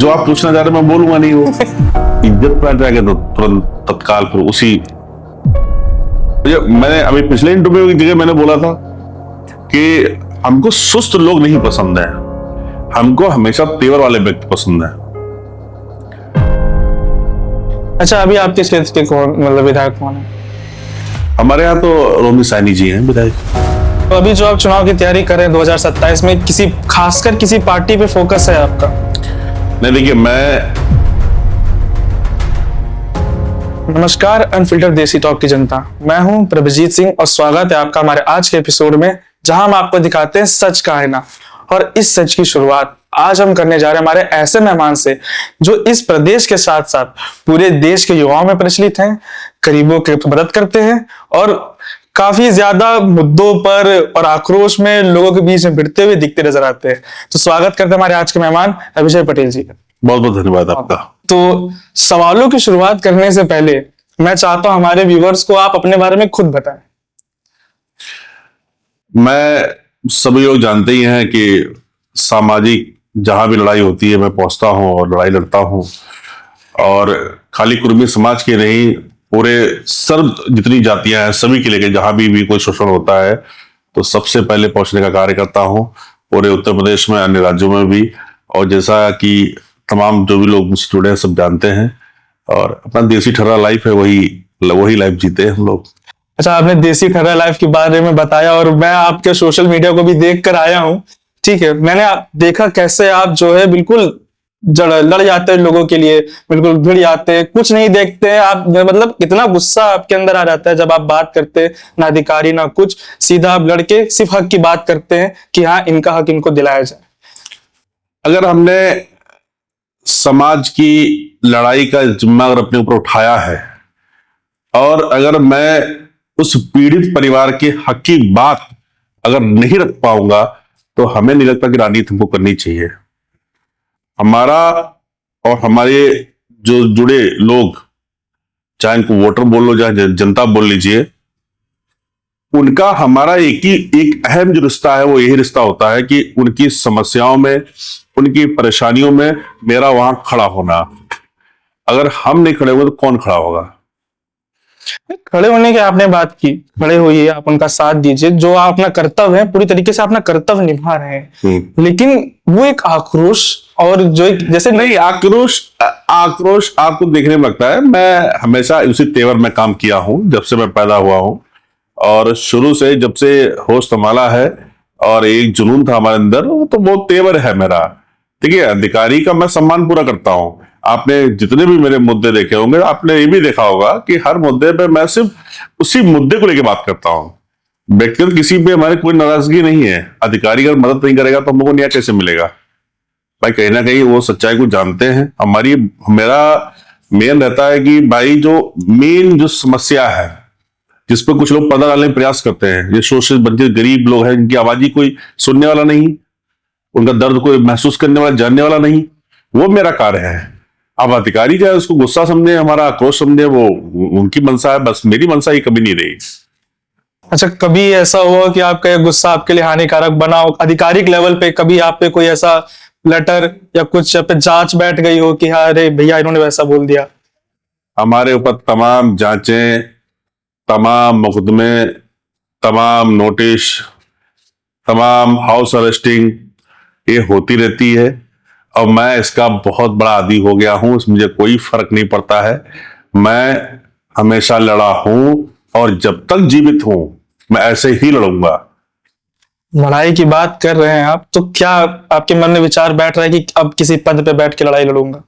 जो आप पूछना चाह रहे मैं बोलूंगा नहीं। वो इज्जत पर आ जाएगा तो तुरंत तत्काल फिर उसी। मैंने अभी पिछले इंटरव्यू की जगह मैंने बोला था कि हमको सुस्त लोग नहीं पसंद है, हमको हमेशा तेवर वाले व्यक्ति पसंद है। अच्छा, अभी आपके क्षेत्र के कौन मतलब विधायक कौन है? हमारे यहाँ तो रोमी साइनी जी हैं विधायक। तो अभी जो आप चुनाव की तैयारी कर रहे हैं 2027 में, किसी खासकर किसी पार्टी पे फोकस है आपका? नहीं, देखिए मैं नमस्कार अनफिल्टर देसी टॉक की जनता, मैं हूं प्रभजीत सिंह और स्वागत है आपका हमारे आज के एपिसोड में, जहां हम आपको दिखाते हैं सच का आईना। और इस सच की शुरुआत आज हम करने जा रहे हैं हमारे ऐसे मेहमान से जो इस प्रदेश के साथ साथ पूरे देश के युवाओं में प्रचलित हैं, गरीबों की मदद करते हैं और काफी ज्यादा मुद्दों पर और आक्रोश में लोगों के बीच में भिड़ते हुए दिखते नजर आते हैं। तो स्वागत करते हैं हमारे आज के मेहमान अभिषेक पटेल जी। बहुत बहुत धन्यवाद आपका। तो सवालों की शुरुआत करने से पहले मैं चाहता हूं हमारे व्यूवर्स को आप अपने बारे में खुद बताएं। मैं, सभी लोग जानते ही हैं कि सामाजिक जहां भी लड़ाई होती है मैं पहुंचता हूं और लड़ाई लड़ता हूं। और खाली कुर्मी समाज के नहीं, पूरे सर्व जितनी जातियां हैं सभी के लेके जहां भी कोई शोषण होता है तो सबसे पहले पहुंचने का कार्य करता हूं, पूरे उत्तर प्रदेश में, अन्य राज्यों में भी। और जैसा कि तमाम जो भी लोग मुझसे जुड़े हैं सब जानते हैं, और अपना देसी ठर्रा लाइफ है, वही लाइफ जीते हैं हम लोग। अच्छा, आपने देसी ठर्रा लाइफ के बारे में बताया और मैं आपके सोशल मीडिया को भी देख कर आया हूँ। ठीक है, मैंने देखा कैसे आप जो है बिल्कुल लड़ जाते हैं लोगों के लिए, बिल्कुल भिड़ जाते हैं, कुछ नहीं देखते हैं आप, मतलब इतना गुस्सा आपके अंदर आ जाता है जब आप बात करते हैं, ना अधिकारी ना कुछ, सीधा आप लड़के सिर्फ हक की बात करते हैं कि हाँ इनका हक इनको दिलाया जाए। अगर हमने समाज की लड़ाई का जिम्मा अगर अपने ऊपर उठाया है और अगर मैं उस पीड़ित परिवार के हक की बात अगर नहीं रख पाऊंगा तो हमें नहीं लगता कि राजनीति हमको करनी चाहिए। हमारा और हमारे जो जुड़े लोग, चाहे इनको वोटर बोल लो चाहे जनता बोल लीजिए, उनका हमारा एक अहम जो रिश्ता है वो यही रिश्ता होता है कि उनकी समस्याओं में, उनकी परेशानियों में मेरा वहां खड़ा होना। अगर हम नहीं खड़े हुए तो कौन खड़ा होगा? खड़े होने की आपने बात की, खड़े होइए, आप उनका साथ दीजिए, जो आप अपना कर्तव्य है पूरी तरीके से अपना कर्तव्य निभा रहे हैं। लेकिन वो एक आक्रोश और जो एक जैसे नहीं, आक्रोश आपको देखने में लगता है। मैं हमेशा उसी तेवर में काम किया हूं जब से मैं पैदा हुआ हूं, और शुरू से जब से होश संभाला है और एक जुनून था हमारे अंदर, तो वो तेवर है मेरा। ठीक है, अधिकारी का मैं सम्मान पूरा करता हूं। आपने जितने भी मेरे मुद्दे देखे होंगे, आपने ये भी देखा होगा कि हर मुद्दे पे मैं सिर्फ उसी मुद्दे को लेकर बात करता हूं। व्यक्तिगत किसी पे हमारी कोई नाराजगी नहीं है। अधिकारी अगर मदद नहीं करेगा तो हम लोगों को न्याय कैसे मिलेगा? भाई कहीं ना कहीं वो सच्चाई को जानते हैं। मेरा मेन रहता है कि भाई जो समस्या है जिस पर कुछ लोग पर्दा डालने का प्रयास करते हैं, ये शोषित वंचित गरीब लोग हैं जिनकी आवाज ही कोई सुनने वाला नहीं, उनका दर्द कोई महसूस करने वाला, जानने वाला नहीं, वो मेरा कार्य है। अब अधिकारी चाहे उसको गुस्सा समझे, हमारा आक्रोश समझे, वो उनकी मंशा है, बस मेरी मंशा ही कभी नहीं रही। अच्छा, कभी ऐसा हुआ कि आपका ये गुस्सा आपके लिए हानिकारक बना हो आधिकारिक लेवल पे? कभी आप पे कोई ऐसा लेटर या कुछ पे जांच बैठ गई हो कि हाँ अरे भैया इन्होंने वैसा बोल दिया? हमारे ऊपर तमाम जांचें, तमाम मुकदमे, तमाम नोटिस, तमाम हाउस अरेस्टिंग ये होती रहती है, और मैं इसका बहुत बड़ा आदी हो गया हूं। मुझे कोई फर्क नहीं पड़ता है। मैं हमेशा लड़ा हूं और जब तक जीवित हूं मैं ऐसे ही लड़ूंगा। लड़ाई की बात कर रहे हैं आप, तो क्या आपके मन में विचार बैठ रहा है कि अब किसी पद पे बैठ के लड़ाई लड़ूंगा?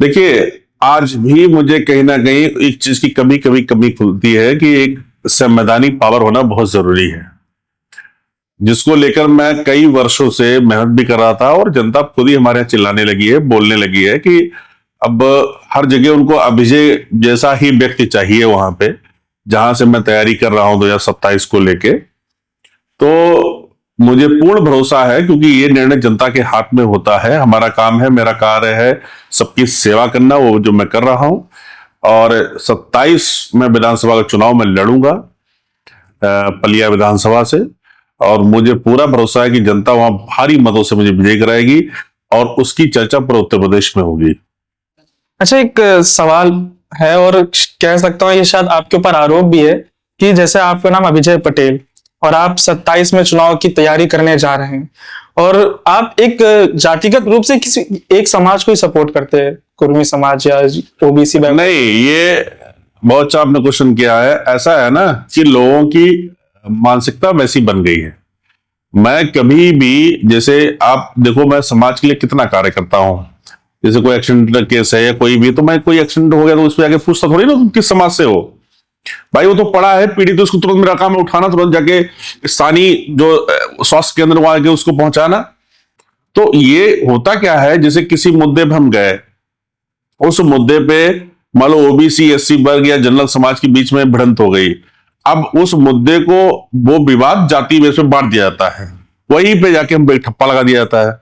देखिए, आज भी मुझे कहीं ना कहीं एक चीज की कमी खुलती है कि एक संवैधानिक पावर होना बहुत जरूरी है, जिसको लेकर मैं कई वर्षों से मेहनत भी कर रहा था। और जनता खुद ही हमारे यहाँ चिल्लाने लगी है, बोलने लगी है कि अब हर जगह उनको अभिषेक जैसा ही व्यक्ति चाहिए वहां पे जहां से मैं तैयारी कर रहा हूं 2027 को लेके। तो मुझे पूर्ण भरोसा है, क्योंकि ये निर्णय जनता के हाथ में होता है। हमारा काम है, मेरा कार्य है सबकी सेवा करना, वो जो मैं कर रहा हूं। और 27 में विधानसभा का चुनाव में लड़ूंगा पलिया विधानसभा से, और मुझे पूरा भरोसा है कि जनता वहां भारी मतों से मुझे विजयी कराएगी। और उसकी चर्चा पूरे उत्तर प्रदेश में होगी। अच्छा, एक सवाल है और कह सकता हूँ ये शायद आपके ऊपर आरोप भी है कि जैसे आपका नाम अभिजय पटेल और आप 27 में चुनाव की तैयारी करने जा रहे हैं और आप एक जातिगत रूप से किसी एक समाज को ही सपोर्ट करते हैं, कुर्मी समाज या ओबीसी बैकवर्ड। नहीं, ये बहुत अच्छा आपने क्वेश्चन किया है। ऐसा है ना कि लोगों की मानसिकता वैसी बन गई है। मैं कभी भी, जैसे आप देखो, मैं समाज के लिए कितना कार्य करता हूं। जैसे कोई एक्सीडेंट केस है या कोई भी, तो मैं कोई एक्सीडेंट हो गया तो उस पर आगे पूछता थोड़ी ना तुम किस समाज से हो। भाई वो तो पड़ा है पीड़ित, तो उसको तुरंत मेरा काम है उठाना, तुरंत जाके स्थानीय जो स्वास्थ्य केंद्र वहां आके उसको पहुंचाना। तो ये होता क्या है, जैसे किसी मुद्दे पे हम गए, उस मुद्दे पे मान लो ओबीसी एससी वर्ग या जनरल समाज के बीच में भिड़ंत हो गई। अब उस मुद्दे को वो विवाद जाति बेस में बांट दिया जाता है, वहीं पे जाके हम ठप्पा लगा दिया जाता है।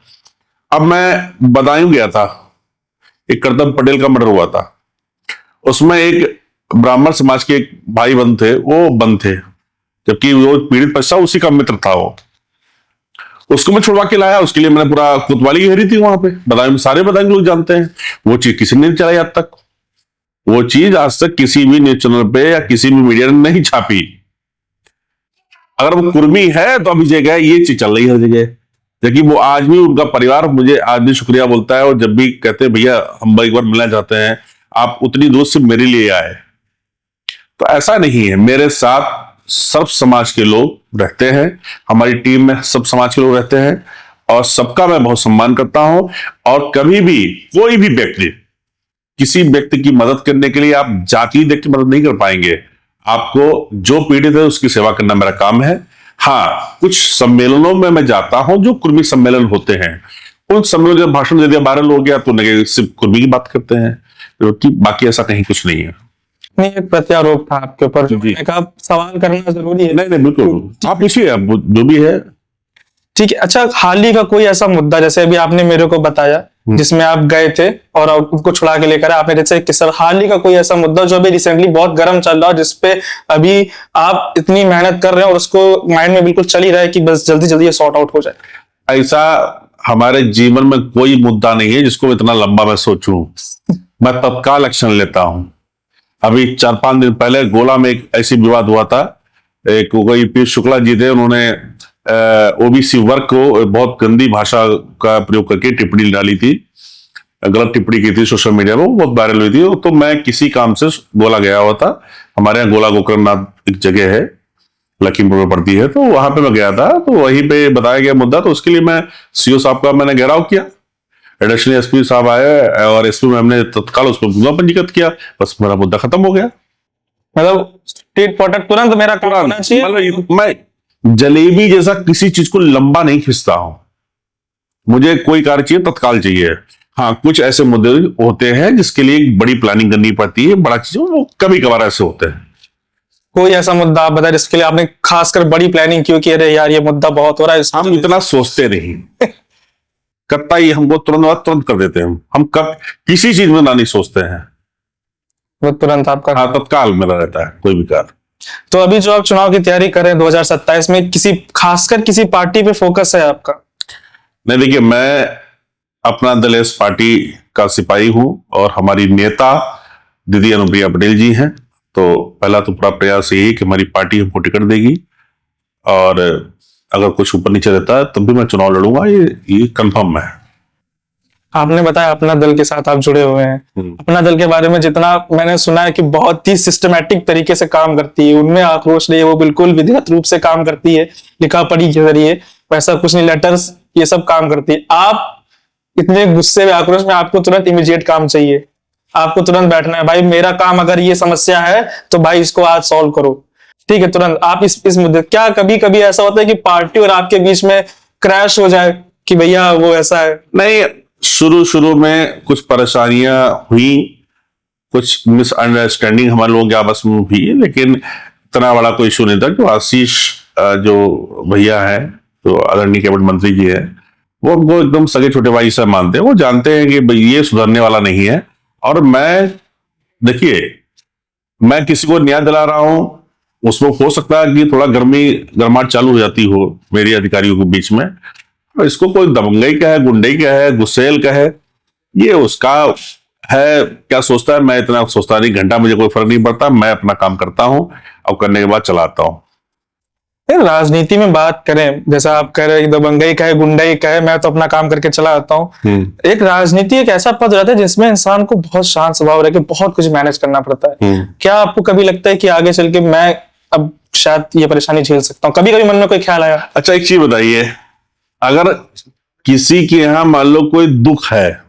अब मैं बदायूं गया था, एक कर्तव्य पटेल का मर्डर हुआ था। उसमें एक ब्राह्मण समाज के एक भाई बंद थे, वो बंद थे, जबकि वो पीड़ित पश्चा उसी का मित्र था। वो उसको मैं छुड़वा के लाया, उसके लिए मैंने पूरा कोतवाली घेरी थी वहां पे। बदायूं में सारे बदायूं लोग जानते हैं। वो चीज किसी ने नहीं चलाई आज तक। वो चीज आज तक किसी भी न्यूज चैनल पे या किसी भी मीडिया ने नहीं छापी। अगर वो कुर्मी है तो अभी जगह ये चीज चल रही है हर जगह। जबकि वो आज भी, उनका परिवार मुझे आज भी शुक्रिया बोलता है, और जब भी कहते हैं भैया हम एक बार मिलना चाहते हैं, आप उतनी दूर से मेरे लिए आए। तो ऐसा नहीं है, मेरे साथ सब समाज के लोग रहते हैं, हमारी टीम में सब समाज के लोग रहते हैं, और सबका मैं बहुत सम्मान करता हूं। और कभी भी कोई भी व्यक्ति, किसी व्यक्ति की मदद करने के लिए आप जाति देख के मदद नहीं कर पाएंगे। आपको जो पीड़ित है उसकी सेवा करना मेरा काम है। हाँ, कुछ सम्मेलनों में मैं जाता हूं जो कुर्मी सम्मेलन होते हैं, उन सम्मेलनों जब भाषण दे दिया वायरल हो गया तो सिर्फ कुर्मी की बात करते हैं, क्योंकि बाकी ऐसा कहीं कुछ नहीं है। नहीं, एक प्रत्यारोप था आपके ऊपर, मैंने कहा सवाल करना जरूरी है। नहीं नहीं, बिल्कुल आप पूछिए, आप जो भी है। ठीक है। अच्छा, हाल ही का कोई ऐसा मुद्दा, जैसे अभी आपने मेरे को बताया जिसमें आप गए थे और उनको छुड़ा के लेकर आपने, जैसे किस हाल ही का कोई ऐसा मुद्दा जो अभी रिसेंटली बहुत गर्म चल रहा हो, जिसपे अभी आप इतनी मेहनत कर रहे हैं और उसको माइंड में बिल्कुल चल ही रहा है कि बस जल्दी जल्दी ये सॉर्ट आउट हो जाए? ऐसा हमारे जीवन में कोई मुद्दा नहीं है जिसको इतना लंबा मैं सोचूं। मैं तत्काल एक्शन लेता हूं। अभी 4-5 दिन पहले गोला में एक ऐसी विवाद हुआ था। एक कोई पीयूष शुक्ला जी थे, उन्होंने ओबीसी वर्ग को बहुत गंदी भाषा का प्रयोग करके टिप्पणी डाली थी, गलत टिप्पणी की थी सोशल मीडिया में, वो बहुत वायरल हुई थी। तो मैं किसी काम से गोला गया हुआ था। हमारे यहाँ गोला गोकर्णनाथ एक जगह है, लखीमपुर में पड़ती है, तो वहां पे मैं गया था। तो वहीं पे बताया गया मुद्दा, तो उसके लिए मैं सीओ साहब का मैंने घेराव किया। एडिशनल एसपी साहब आए और एसपी मैम ने तत्काल उस पर मुद्दा पंजीकृत किया। बस मेरा मुद्दा खत्म हो गया। मतलब स्ट्रीट प्रोटेक्ट तुरंत मेरा काम होना चाहिए। मतलब मैं जलेबी जैसा किसी चीज को लंबा नहीं खींचता हूं। मुझे कोई कार्य चाहिए तत्काल चाहिए। हाँ, कुछ ऐसे मुद्दे होते हैं जिसके लिए बड़ी प्लानिंग करनी पड़ती है, बड़ा चीज वो कभी कभार ऐसे होते हैं। कोई ऐसा मुद्दा आप बताए जिसके लिए आपने खासकर बड़ी प्लानिंग क्यों की, अरे यार ये मुद्दा बहुत हो रहा है? हम इतना सोचते नहीं, कत्ता हमको तुरंत कर देते हैं। हम कब किसी चीज में ना नहीं सोचते हैं, वो तुरंत आपका। हाँ, तत्काल मेरा रहता है कोई भी कार्य। तो अभी जो आप चुनाव की तैयारी कर रहे हैं 2027 में, किसी खासकर किसी पार्टी पे फोकस है आपका? नहीं, देखिए, मैं अपना दल एस पार्टी का सिपाही हूं और हमारी नेता दीदी अनुप्रिया पटेल जी हैं। तो पहला तो पूरा प्रयास यही कि हमारी पार्टी हमको टिकट देगी, और अगर कुछ ऊपर नीचे रहता है तब भी मैं चुनाव लड़ूंगा, ये कंफर्म है। आपने बताया अपना दल के साथ आप जुड़े हुए हैं। अपना दल के बारे में जितना मैंने सुना है कि बहुत ही सिस्टमैटिक तरीके से काम करती है, उनमें आक्रोश नहीं है, वो बिल्कुल विधिवत रूप से काम करती है, लिखा पढ़ी के जरिए, वैसा कुछ नहीं, लेटर्स ये सब काम करती है। आप इतने गुस्से में, आक्रोश में, आपको तुरंत इमीडिएट काम चाहिए, आपको तुरंत बैठना है, भाई मेरा काम, अगर ये समस्या है तो भाई इसको आज सॉल्व करो, ठीक है, तुरंत आप इस मुद्दे। क्या कभी कभी ऐसा होता है कि पार्टी और आपके बीच में क्रैश हो जाए कि भैया वो ऐसा है? नहीं, शुरू में कुछ परेशानियां हुई, कुछ मिसअंडरस्टैंडिंग हमारे लोगों के आपस में हुई, लेकिन इतना बड़ा कोई इशू नहीं था। तो आशीष जो भैया है, जो आदरणीय कैबिनेट मंत्री जी है, वो हमको एकदम सगे छोटे भाई से मानते हैं। वो जानते हैं कि ये सुधरने वाला नहीं है। और मैं, देखिए, मैं किसी को न्याय दिला रहा हूं, उसमें हो सकता है कि थोड़ा गर्माहट चालू हो जाती हो मेरे अधिकारियों के बीच में। इसको कोई दबंगई का है, गुंडई का है, गुस्सेल का है, ये उसका है। क्या सोचता है, मैं इतना सोचता नहीं, घंटा मुझे कोई फर्क नहीं पड़ता, मैं अपना काम करता हूं और करने के बाद चलाता हूं। राजनीति में बात करें, जैसा आप कह रहे हैं दबंगई का है, गुंडई का है, मैं तो अपना काम करके चला आता हूँ। एक राजनीति एक ऐसा पद रहता है जिसमें इंसान को बहुत शांत स्वभाव रह के बहुत कुछ मैनेज करना पड़ता है। क्या आपको कभी लगता है कि आगे चल के मैं अब शायद ये परेशानी झेल सकता हूँ? कभी कभी मन में कोई ख्याल आया? अच्छा, एक चीज बताइए, अगर किसी के यहाँ मान लो कोई दुख है,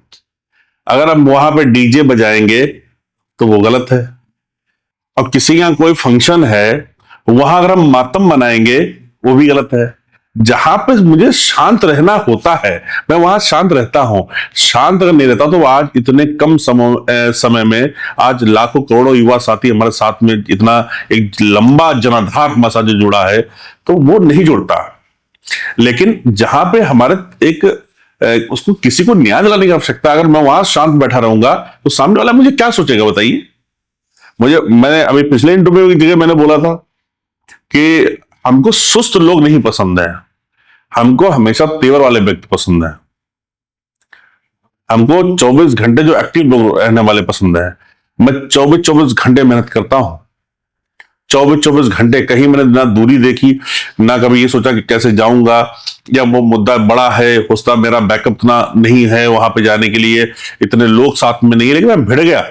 अगर हम वहां पे डीजे बजाएंगे तो वो गलत है। और किसी के यहाँ कोई फंक्शन है, वहां अगर हम मातम मनाएंगे वो भी गलत है। जहां पे मुझे शांत रहना होता है मैं वहां शांत रहता हूं। शांत अगर नहीं रहता तो आज इतने कम समय में आज लाखों करोड़ों युवा साथी हमारे साथ में इतना एक लंबा जनाधार हमारे साथ जो जुड़ा है, तो वो नहीं जुड़ता। लेकिन जहां पे हमारे एक उसको किसी को न्याय दिलाने की आवश्यकता, अगर मैं वहां शांत बैठा रहूंगा तो सामने वाला मुझे क्या सोचेगा बताइए। मैंने अभी पिछले इंटरव्यू की जगह मैंने बोला था कि हमको सुस्त लोग नहीं पसंद है, हमको हमेशा तेवर वाले व्यक्ति पसंद है। हमको 24 घंटे जो एक्टिव लोग रहने वाले पसंद है। मैं 24 घंटे मेहनत करता हूं, 24 घंटे कहीं मैंने ना दूरी देखी, ना कभी ये सोचा कि कैसे जाऊंगा, या वो मुद्दा बड़ा है, होता मेरा बैकअप इतना नहीं है वहां पे जाने के लिए, इतने लोग साथ में नहीं है, लेकिन मैं भिड़ गया।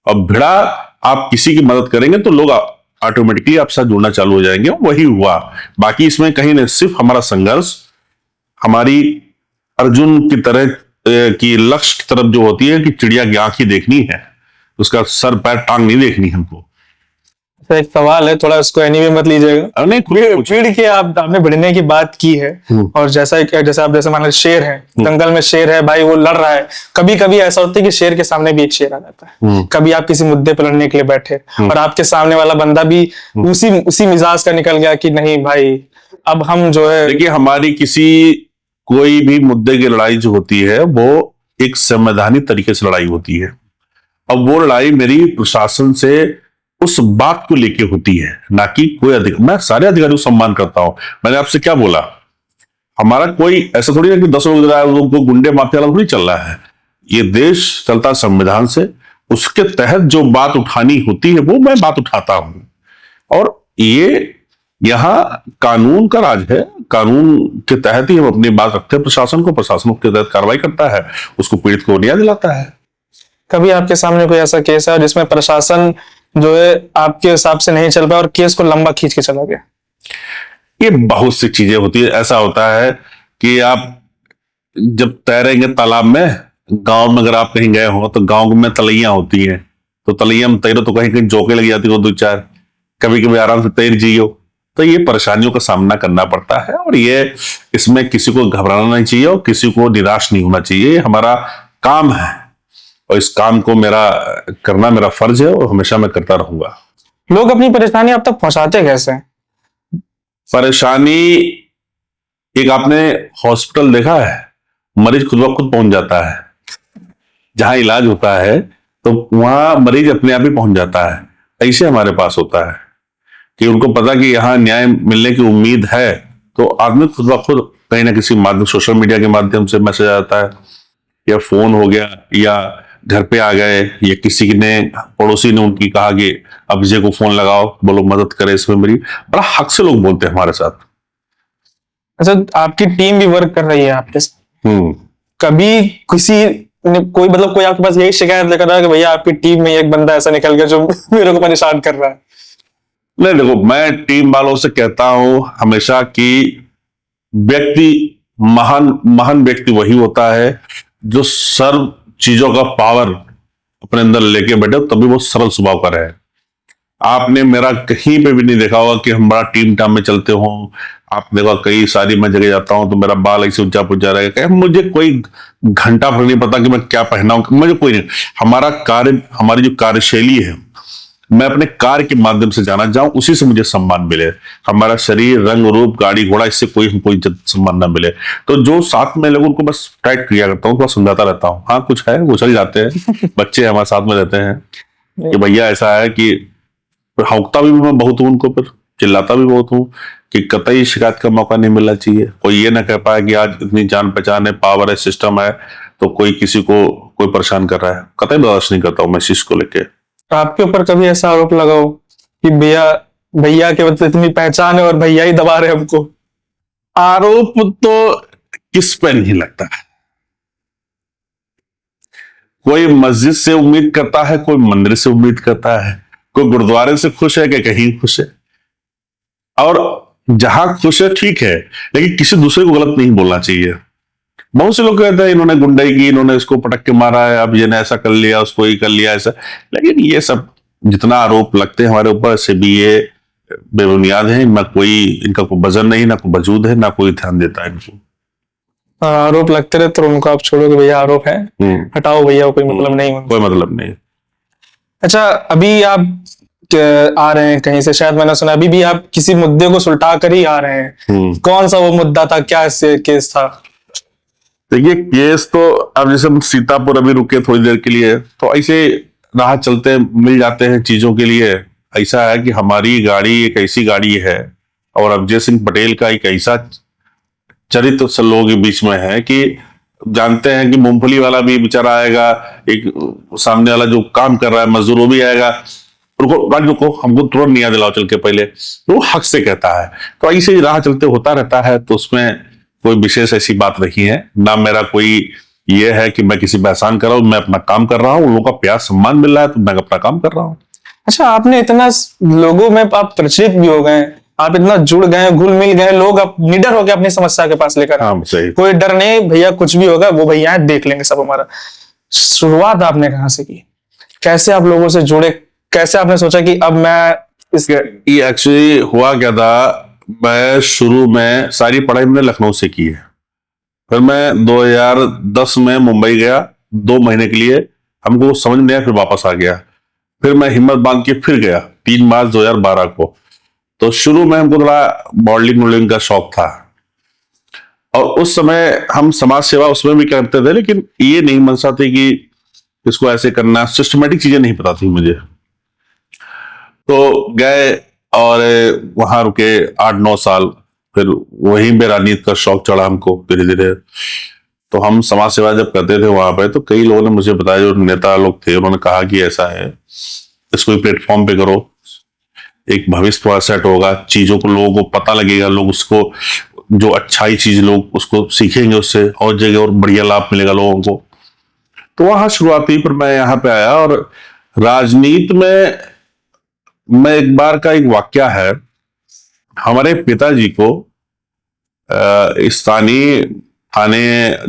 और भिड़ा, आप किसी की मदद करेंगे तो लोग ऑटोमेटिकली आपसे जुड़ना चालू हो जाएंगे, वही हुआ। बाकी इसमें कहीं नहीं, सिर्फ हमारा संघर्ष, हमारी अर्जुन की तरह की लक्ष्य की तरफ जो होती है कि चिड़िया की आंखें देखनी है, उसका सर पैर टांग नहीं देखनी हमको। तो एक सवाल है, थोड़ा उसको एनीवे मत लीजिएगा। नहीं, पीढ़ के आपने बढ़ने की बात की है, और जैसा आप जैसे मान लो शेर है, जंगल में शेर है भाई, वो लड़ रहा है। कभी कभी ऐसा होता है कि शेर के सामने भी एक शेर आ जाता है। कभी आप किसी मुद्दे पर लड़ने के लिए बैठे और आपके सामने वाला बंदा भी उसी मिजाज का निकल गया कि नहीं भाई अब हम जो है। देखिए, हमारी किसी कोई भी मुद्दे की लड़ाई जो होती है वो एक संवैधानिक तरीके से लड़ाई होती है। अब वो लड़ाई मेरी प्रशासन से उस बात को लेके होती है, ना कि कोई मैं सारे अधिकारियों को सम्मान करता हूं। मैंने आपसे क्या बोला, हमारा कोई ऐसा थोड़ी है कि 10 लोग गुंडे माफिया वाला थोड़ी चल रहा है। ये देश चलता संविधान से, उसके तहत जो बात उठानी होती है वो मैं बात उठाता हूं। और ये यहां कानून का राज है, कानून के तहत ही हम अपनी बात रखते हैं। प्रशासन के तहत कार्रवाई करता है, उसको पीड़ित को न्याय दिलाता है। कभी आपके सामने कोई ऐसा केस है जिसमें प्रशासन जो है आपके हिसाब से नहीं चल पाया और केस को लंबा खींच के चला गया? ये बहुत सी चीजें होती है। ऐसा होता है कि आप जब तैरेंगे तालाब में, गांव में अगर आप कहीं गए हो तो गांव में तलैया होती हैं, तो तलैया में तैरो तो कहीं कहीं जोके लग जाती हो, 2-4, कभी कभी आराम से तैर जियो। तो ये परेशानियों का सामना करना पड़ता है, और ये इसमें किसी को घबराना नहीं चाहिए और किसी को निराश नहीं होना चाहिए। हमारा काम है और इस काम को करना मेरा फर्ज है और हमेशा मैं करता रहूंगा। लोग अपनी परेशानी आप तक पहुंचाते कैसे? परेशानी, एक आपने हॉस्पिटल देखा है, मरीज खुद ब खुद पहुंच जाता है। जहां इलाज होता है तो वहां मरीज अपने आप ही पहुंच जाता है। ऐसे हमारे पास होता है कि उनको पता कि यहाँ न्याय मिलने की उम्मीद है, तो आदमी खुद ब खुद कहीं ना किसी माध्यम, सोशल मीडिया के माध्यम से मैसेज आ जाता है, या फोन हो गया, या घर पे आ गए, या किसी ने पड़ोसी ने उनकी कहा कि अब विजय को फोन लगाओ, बोलो मदद करे इसमें मेरी। बड़ा हक से लोग बोलते हैं हमारे साथ। अच्छा, आपकी टीम भी वर्क कर रही है आपके साथ। कभी किसी ने कोई आपके पास यही शिकायत लेकर आया कि भैया आपकी टीम में एक बंदा ऐसा निकल गया जो मेरे को परेशान कर रहा है? नहीं, देखो, मैं टीम वालों से कहता हूं हमेशा कि महान व्यक्ति वही होता है जो सर्व चीजों का पावर अपने अंदर लेके बैठे, तभी वो सरल स्वभाव का रहे। आपने मेरा कहीं पे भी नहीं देखा होगा कि हम बड़ा टीम टाम में चलते हो। आप देखो, कई सारी मैं जगह जाता हूं तो मेरा बाल ऐसे ऊंचा पुंचा रहेगा, मुझे कोई घंटा भर नहीं पता कि मैं क्या पहना हूं, मुझे कोई नहीं। हमारा कार्य, हमारी जो कार्यशैली है, मैं अपने कार्य के माध्यम से जाना चाहूं, उसी से मुझे सम्मान मिले। हमारा शरीर, रंग रूप, गाड़ी घोड़ा, इससे कोई हमको इज्जत सम्मान ना मिले। तो जो साथ में लोगों को बस टाइट किया करता हूँ, समझाता रहता हूँ। हाँ, कुछ है वो चल जाते हैं बच्चे हमारे साथ में रहते हैं कि भैया ऐसा है कि हौकता भी मैं बहुत हूं उनको, फिर चिल्लाता भी बहुत हूँ कि कतई शिकायत का मौका नहीं मिलना चाहिए। कोई ये ना कह पाए कि आज इतनी जान पहचान है, पावर है, सिस्टम है, तो कोई किसी को कोई परेशान कर रहा है, कतई बर्दाश्त नहीं करता हूँ मैं इस चीज को लेके। आपके ऊपर कभी ऐसा आरोप लगा हो कि भैया भैया के मतलब इतनी पहचान है और भैया ही दबा रहे हमको? आरोप तो किस पे नहीं लगता है। कोई मस्जिद से उम्मीद करता है, कोई मंदिर से उम्मीद करता है, कोई गुरुद्वारे से खुश है कि कहीं खुश है। और जहां खुश है ठीक है, लेकिन किसी दूसरे को गलत नहीं बोलना चाहिए। बहुत से लोग कहते हैं इन्होंने गुंडाई की, इन्होंने इसको पटक के मारा है, अब ये ने ऐसा कर लिया, उसको ये कर लिया ऐसा। लेकिन ये सब जितना आरोप लगते हैं हमारे ऊपर से भी ये बेबुनियाद है। इनमें कोई इनका कोई वजन नहीं, ना कोई वजूद है, ना कोई ध्यान देता है इनको। आरोप लगते रहे तो उनको आप छोड़ोगे भैया आरोप है, हटाओ भैया, कोई मतलब नहीं उनको। कोई मतलब नहीं। अच्छा, अभी आप आ रहे हैं कहीं से, शायद मैंने सुना अभी भी आप किसी मुद्दे को सुलटा कर ही आ रहे हैं। कौन सा वो मुद्दा था, क्या केस था? देखिए केस तो अब जैसे हम सीतापुर अभी रुके थोड़ी देर के लिए, तो ऐसे राह चलते मिल जाते हैं चीजों के लिए। ऐसा है कि हमारी गाड़ी एक ऐसी गाड़ी है और अजय सिंह पटेल का एक ऐसा चरित्र सब लोगों के बीच में है कि जानते हैं कि मूंगफली वाला भी बेचारा आएगा, एक सामने वाला जो काम कर रहा है मजदूर वो भी आएगा, रुको गाड़ी रुको, हमको तुरंत निया दिलाओ चल के पहले, तो हक से कहता है। तो ऐसे ही राह चलते होता रहता है, तो उसमें कोई विशेष ऐसी बात नहीं है ना। मेरा कोई ये है कि मैं किसी पर एहसान कर रहा हूं, मैं अपना काम कर रहा हूं, लोगों का प्यार सम्मान मिल रहा है तो मैं अपना काम कर रहा हूं। अच्छा, आपने इतना लोगों में आप प्रचलित भी हो गए, आप इतना जुड़ गए, घुल मिल गए, लोग अब निडर हो गए अपनी समस्या के पास लेकर। हाँ सही। कोई डर नहीं भैया, कुछ भी होगा वो भैया देख लेंगे सब हमारा। शुरुआत आपने कहाँ से की, कैसे आप लोगों से जुड़े, कैसे आपने सोचा कि अब मैं इस ये एक्चुअली हुआ क्या था, मैं शुरू में सारी पढ़ाई मैंने लखनऊ से की है। फिर मैं 2010 में मुंबई गया 2 महीने के लिए, हमको समझ नहीं आया, फिर वापस आ गया। फिर मैं हिम्मत बांध के फिर गया 3 मार्च 2012 को। तो शुरू में हमको थोड़ा मॉडलिंग का शौक था और उस समय हम समाज सेवा उसमें भी करते थे, लेकिन ये नहीं मनसा थी कि इसको ऐसे करना, सिस्टमेटिक चीजें नहीं पता थी मुझे। तो गए और वहां रुके 8-9 साल, फिर वहीं पे राजनीति का शौक चढ़ा हमको धीरे धीरे। तो हम समाज सेवा जब करते थे वहां पे, तो कई लोगों ने मुझे बताया, जो नेता लोग थे उन्होंने कहा कि ऐसा है, इसको प्लेटफॉर्म पे करो, एक भविष्य थोड़ा सेट होगा, चीजों को लोगों को पता लगेगा, लोग उसको जो अच्छाई चीज लोग उसको सीखेंगे, उससे और जगह और बढ़िया लाभ मिलेगा लोगों को। तो वहां शुरुआत हुई, पर मैं यहाँ पे आया। और राजनीति में मैं एक बार का एक वाक्या है, हमारे पिताजी को स्थानीय थाने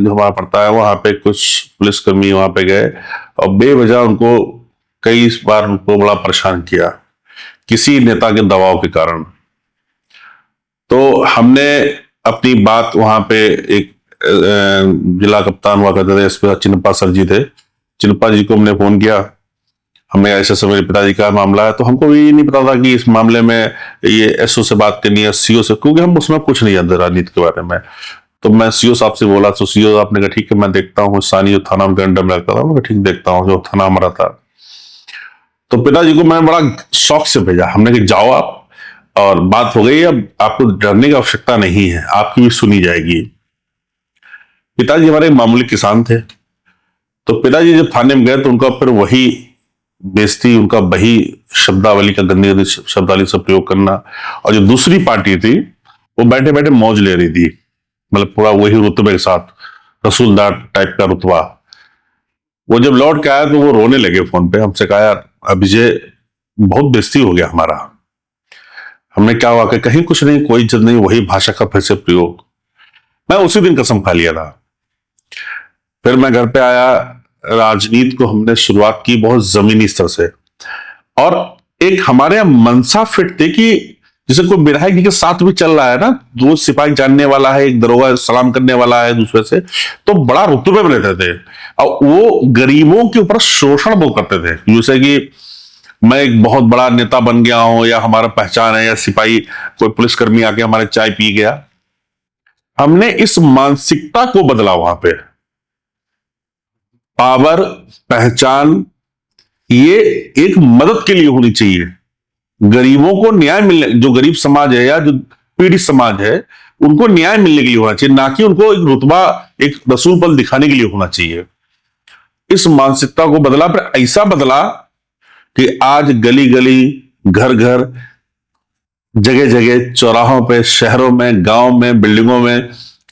जो हमारा पड़ता है वहां पे कुछ पुलिसकर्मी वहां पे गए और बेवजह उनको कई बार उनको बड़ा परेशान किया किसी नेता के दबाव के कारण। तो हमने अपनी बात वहां पे एक जिला कप्तान हुआ करते थे, एसपी चिन्नप्पा सर जी थे, चिन्नप्पा जी को हमने फोन किया, हमें ऐसे से मेरे पिताजी का मामला है। तो हमको भी नहीं पता था कि इस मामले में ये एसओ से बात करनी है, सीओ से, क्योंकि हम उसमें कुछ नहीं जानते राजनीति के बारे में। तो मैं सीओ साहब से बोला, तो सीओ साहब ने कहा ठीक है मैं देखता हूँ, सानी जो थाना में अंडर में लगता था, मैं ठीक देखता हूँ, जो थाना हमारा था। तो पिताजी को मैं बड़ा शौक से भेजा, हमने कहा जाओ आप, और बात हो गई, अब आपको डरने की आवश्यकता नहीं है, आपकी भी सुनी जाएगी। पिताजी हमारे मामूली किसान थे, तो पिताजी जब थाने में गए तो उनका फिर वही बेइज्जती, उनका वही शब्दावली का गंदी शब्दावली से प्रयोग करना। और जो दूसरी पार्टी थी वो बैठे बैठे मौज ले रही थी, मतलब पूरा वही रुतबे के साथ, रसूलदार टाइप का रुतबा। वो जब लौट के आया तो वो रोने लगे फोन पे, हमसे कहा यार अभिजय बहुत बेइज्जती हो गया हमारा। हमने क्या हुआ कि कहीं कुछ नहीं, कोई इज्जत नहीं, वही भाषा का फिर से प्रयोग। मैं उसी दिन कसम खा लिया था। फिर मैं घर पे आया, राजनीति को हमने शुरुआत की बहुत जमीनी स्तर से, और एक हमारे यहाँ मनसा फिट थी कि जैसे कोई विधायक के साथ भी चल रहा है ना, 2 सिपाही जानने वाला है, एक दरोगा सलाम करने वाला है दूसरे से, तो बड़ा रुतबे में रहते थे और वो गरीबों के ऊपर शोषण वो करते थे। जैसे कि मैं एक बहुत बड़ा नेता बन गया हूं, या हमारा पहचान है, या सिपाही कोई पुलिसकर्मी आके हमारे चाय पी गया। हमने इस मानसिकता को बदला वहां पे। पावर, पहचान ये एक मदद के लिए होनी चाहिए, गरीबों को न्याय मिलने, जो गरीब समाज है या जो पीड़ित समाज है, उनको न्याय मिलने के लिए होना चाहिए, ना कि उनको एक रुतबा, एक रसूल पल दिखाने के लिए होना चाहिए। इस मानसिकता को बदला, पर ऐसा बदला कि आज गली गली, घर घर, जगह जगह, चौराहों पे, शहरों में, गांव में, बिल्डिंगों में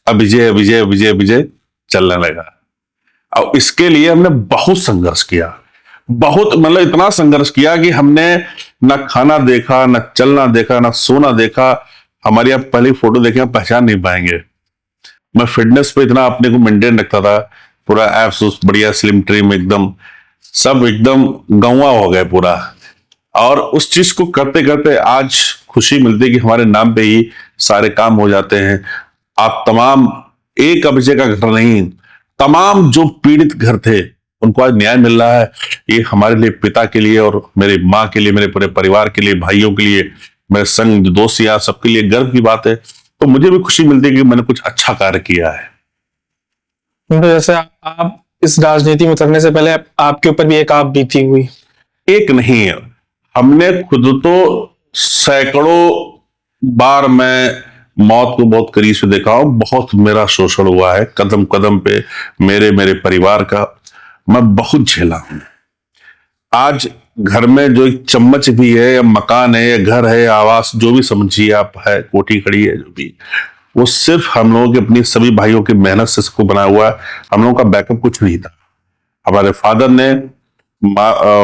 अब विजय विजय विजय विजय चलने लगा। और इसके लिए हमने बहुत संघर्ष किया, बहुत, मतलब इतना संघर्ष किया कि हमने ना खाना देखा, ना चलना देखा, ना सोना देखा। हमारी आप पहली फोटो देखें, आप पहचान नहीं पाएंगे। मैं फिटनेस पे इतना अपने को मेंटेन रखता था, पूरा एब्स बढ़िया, स्लिम ट्रिम, एकदम सब एकदम गंवा हो गए पूरा। और उस चीज को करते करते आज खुशी मिलती है कि हमारे नाम पे ही सारे काम हो जाते हैं। आप तमाम, एक अभिजय का घर नहीं, तमाम जो पीड़ित घर थे उनको आज न्याय मिल रहा है। ये हमारे लिए, पिता के लिए और मेरी माँ के लिए, मेरे पूरे परिवार के लिए, भाइयों के लिए, मेरे संग दोस्त यार सबके लिए गर्व की बात है। तो मुझे भी खुशी मिलती है कि मैंने कुछ अच्छा कार्य किया है। तो जैसे आप इस राजनीति में उतरने से पहले आपके ऊपर भी एक आप बीती हुई। एक नहीं, हमने खुद तो सैकड़ों बार मैं मौत को बहुत करीब से देखा हूं। बहुत मेरा शोषण हुआ है कदम कदम पे, मेरे परिवार का मैं बहुत झेला हूं। आज घर में जो एक चम्मच भी है, या मकान है, या घर है, या आवास, जो भी समझिए आप, है, कोठी खड़ी है, जो भी, वो सिर्फ हम लोगों के, अपनी सभी भाइयों की मेहनत से सबको बना हुआ है। हम लोगों का बैकअप कुछ नहीं था। हमारे फादर ने,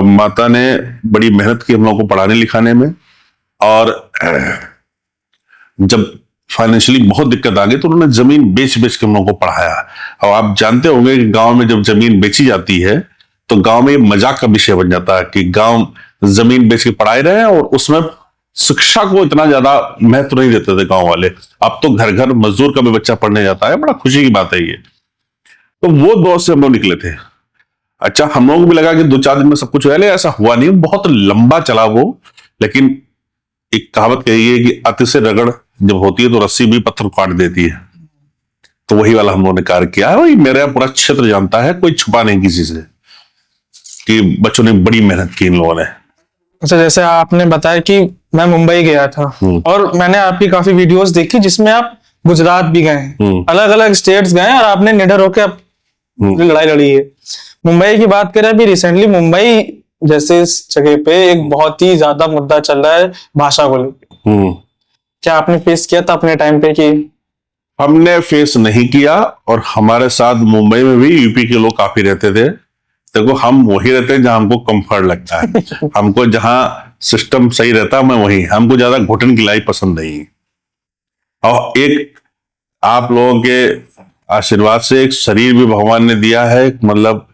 माता ने बड़ी मेहनत की हम लोगों को पढ़ाने लिखाने में, और जब फाइनेंशियली बहुत दिक्कत आ गई तो उन्होंने जमीन बेच बेच के हम लोगों को पढ़ाया। और आप जानते होंगे कि गांव में जब जमीन बेची जाती है तो गांव में मजाक का विषय बन जाता है कि गांव जमीन बेच के पढ़ाए रहे हैं, और उसमें शिक्षा को इतना ज्यादा महत्व नहीं देते थे गांव वाले। अब तो घर घर मजदूर का भी बच्चा पढ़ने जाता है, बड़ा खुशी की बात है ये। तो वो दौर से हम लोग निकले थे। अच्छा, हम लोगों को भी लगा कि 2-4 दिन में सब कुछ हो जाए, ऐसा हुआ नहीं, बहुत लंबा चला वो। लेकिन एक कहावत कही है कि अति से रगड़ जब होती है तो रस्सी भी पत्थर काट देती है। तो वही वाला हम लोगों ने कार्य किया है। वही मेरा पूरा क्षेत्र जानता है, कोई छुपा नहीं किसी से, कि बच्चों ने बड़ी मेहनत की इन लोगों ने। अच्छा, जैसे आपने बताया कि मैं मुंबई गया था, और मैंने आपकी काफी वीडियोस देखी जिसमें आप गुजरात भी गए, अलग अलग स्टेट्स गए, और आपने निडर होकर लड़ाई लड़ी है। मुंबई की बात करें, अभी रिसेंटली मुंबई जैसे इस जगह पे एक बहुत ही ज्यादा मुद्दा चल रहा है भाषा को लेकर। क्या आपने फेस किया था अपने टाइम पे? कि हमने फेस नहीं किया, और हमारे साथ मुंबई में भी यूपी के लोग काफी रहते थे। देखो, हम वही रहते हैं जहां हमको कंफर्ट लगता है। हमको जहां सिस्टम सही रहता है, मैं वही, हमको ज्यादा घुटन की लाइफ पसंद नहीं। और एक आप लोगों के आशीर्वाद से एक शरीर भी भगवान ने दिया है, मतलब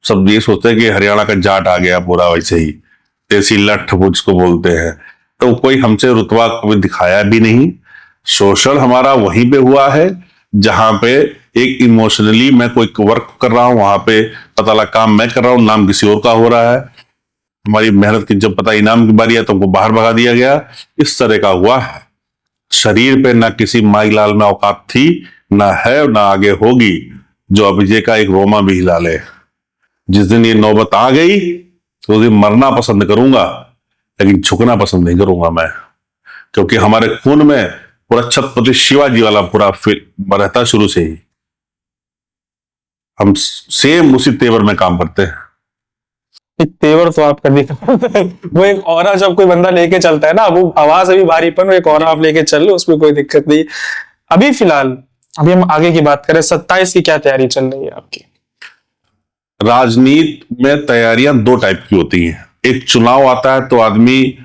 सब ये सोचते हैं कि हरियाणा का जाट आ गया पूरा, वैसे ही देसी लठ जिसको बोलते हैं। तो कोई हमसे रुतबा कभी दिखाया भी नहीं। शोषण हमारा वहीं पे हुआ है जहां पे एक इमोशनली मैं कोई वर्क कर रहा हूं, वहां पे पता लगा काम मैं कर रहा हूं, नाम किसी और का हो रहा है। हमारी मेहनत की जब पता इनाम की बारी है तो हमको बाहर भगा दिया गया। इस तरह का हुआ है। शरीर पे ना किसी माई लाल में औकात थी, ना है, ना आगे होगी जो अभिजय का एक रोमा भी हिला ले। जिस दिन ये नौबत आ गई तो उस दिन मरना पसंद करूंगा, लेकिन झुकना पसंद नहीं करूंगा मैं, क्योंकि हमारे खून में पूरा छत्रपति शिवाजी वाला पूरा रहता शुरू से ही। हम सेम उसी तेवर में काम करते हैं। एक तेवर तो आप कर दिखा वो एक ऑरा जब कोई बंदा लेके चलता है ना, वो आवाज अभी भारीपन, वो एक ऑरा आप लेके चल लो, उसमें कोई दिक्कत नहीं। अभी फिलहाल, अभी हम आगे की बात करें, 27 की क्या तैयारी चल रही है आपकी? राजनीति में तैयारियां 2 टाइप की होती हैं। एक चुनाव आता है तो आदमी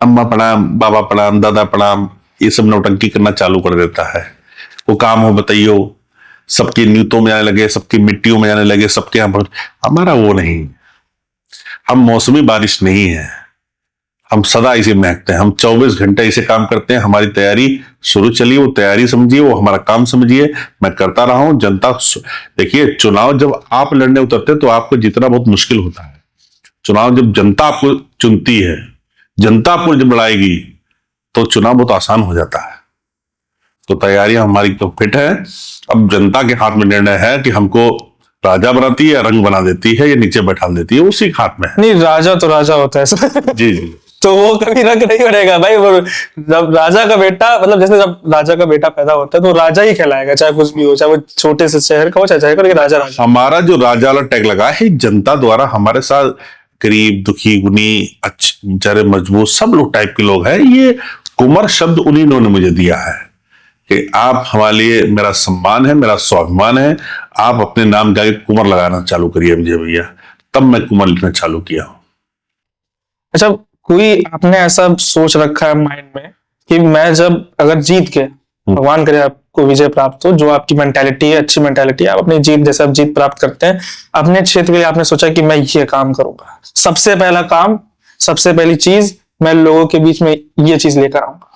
अम्मा प्रणाम, बाबा प्रणाम, दादा प्रणाम, ये सब नौटंकी करना चालू कर देता है। वो काम हो बताइयो, सबकी नीतों में आने लगे, सबकी मिट्टियों में आने लगे, सबके यहाँ पर। हमारा वो नहीं, हम मौसमी बारिश नहीं है, हम सदा इसे महकते हैं। हम 24 घंटे इसे काम करते हैं। हमारी तैयारी शुरू चली, वो तैयारी समझिए, वो हमारा काम समझिए। मैं करता रहा हूं। जनता, देखिए, चुनाव जब आप लड़ने उतरते तो आपको जीतना बहुत मुश्किल होता है। चुनाव जब जनता आपको चुनती है, जनता आपको जब लड़ाएगी, तो चुनाव बहुत आसान हो जाता है। तो तैयारियां हमारी तो फिट है। अब जनता के हाथ में निर्णय है कि हमको राजा बनाती है या रंग बना देती है या नीचे बैठा देती है, उसी के हाथ में है। नहीं, राजा तो राजा होता है सर। जी जी। तो वो कभी रंग नहीं बनेगा भाई। वो जब राजा का बेटा, मतलब जैसे जब राजा का बेटा पैदा होता है तो राजा ही कहलाएगा, चाहे कुछ भी हो, चाहे वो छोटे से शहर का हो चाहे चाहे, लेकिन राजा राजा। हमारा जो राजा वाला टैग लगा है जनता द्वारा हमारे साथ, गरीब दुखी गुनी अच्छे बेचारे मजबूत सब लोग टाइप के लोग हैं। ये कुंवर शब्द उन्हीं ने मुझे दिया है कि आप हमारे लिए, मेरा सम्मान है, मेरा स्वाभिमान है, आप अपने नाम जाके कुंवर लगाना चालू करिए मुझे भैया। तब मैं कुंवर लिखना चालू किया हूं। अच्छा, कोई आपने ऐसा सोच रखा है माइंड में कि मैं जब अगर जीत के, भगवान करे आपको विजय प्राप्त हो, जो आपकी मेंटालिटी है, अच्छी मेंटालिटी है, आप अपनी जीत, जैसे आप जीत प्राप्त करते हैं अपने क्षेत्र के लिए, आपने सोचा कि मैं ये काम करूंगा, सबसे पहला काम, सबसे पहली चीज, मैं लोगों के बीच में ये चीज लेकर आऊंगा।